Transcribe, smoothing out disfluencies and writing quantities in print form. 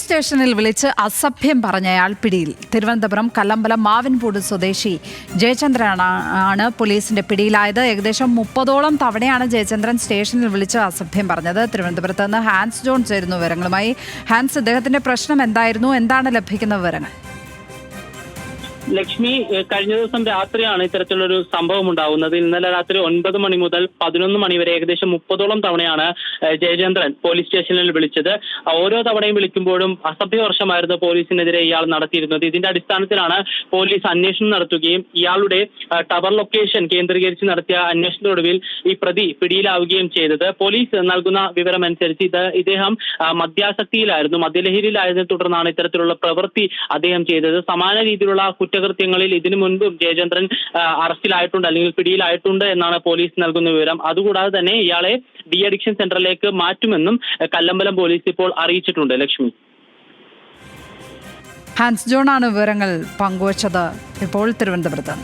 Police സ്റ്റേഷനിൽ വിളിച്ച് അസഭ്യം പറഞ്ഞയാൾ പിടിയിൽ. തിരുവനന്തപുരം കല്ലമ്പലം മാവിൻപൂട് സ്വദേശി ജയചന്ദ്രനാണ് പോലീസിന്റെ പിടിയിലായത്. ഏകദേശം 30ഓളം തവണയാണ് ജയചന്ദ്രൻ സ്റ്റേഷനിൽ വിളിച്ച് അസഭ്യം പറഞ്ഞത്. തിരുവനന്തപുരത്ത് നിന്ന് ഹാൻസ് ജോൺ ചേരുന്നു വിവരങ്ങളുമായി. ഹാൻസ്, ഇദ്ദേഹത്തിന്റെ പ്രശ്നം എന്തായിരുന്നു? എന്താണ് ലഭിക്കുന്ന വിവരങ്ങൾ? ലക്ഷ്മി, കഴിഞ്ഞ ദിവസം രാത്രിയാണ് ഇത്തരത്തിലൊരു സംഭവം ഉണ്ടാവുന്നത്. ഇന്നലെ രാത്രി 9 മണി മുതൽ 11 മണി വരെ ഏകദേശം 30ഓളം തവണയാണ് ജയചന്ദ്രൻ പോലീസ് സ്റ്റേഷനിൽ വിളിച്ചത്. ഓരോ തവണയും വിളിക്കുമ്പോഴും അസഭ്യവർഷമായിരുന്നു പോലീസിനെതിരെ ഇയാൾ നടത്തിയിരുന്നത്. ഇതിന്റെ അടിസ്ഥാനത്തിലാണ് പോലീസ് അന്വേഷണം നടത്തുകയും ഇയാളുടെ ടവർ ലൊക്കേഷൻ കേന്ദ്രീകരിച്ച് നടത്തിയ അന്വേഷണത്തിനൊടുവിൽ ഈ പ്രതി പിടിയിലാവുകയും ചെയ്തത്. പോലീസ് നൽകുന്ന വിവരമനുസരിച്ച് ഇദ്ദേഹം മദ്യാസക്തിയിലായിരുന്നു, മദ്യലഹരിയിലായതിനെ തുടർന്നാണ് ഇത്തരത്തിലുള്ള പ്രവൃത്തി അദ്ദേഹം ചെയ്തത്. സമാന രീതിയിലുള്ള കുറ്റകൃത്യങ്ങളിൽ ഇതിനു മുൻപും ജയചന്ദ്രൻ അറസ്റ്റിലായിട്ടുണ്ട്, അല്ലെങ്കിൽ പിടിയിലായിട്ടുണ്ട് എന്നാണ് പോലീസ് നൽകുന്ന വിവരം. അതുകൂടാതെ തന്നെ ഇയാളെ ഡി അഡിക്ഷൻ സെന്ററിലേക്ക് മാറ്റുമെന്നും കല്ലമ്പലം പോലീസ് ഇപ്പോൾ അറിയിച്ചിട്ടുണ്ട്. ലക്ഷ്മി, ഹാൻസ് ജോൺ ആണ് വിവരങ്ങൾ പങ്കുവച്ചത് ഇപ്പോൾ തിരുവനന്തപുരത്ത്.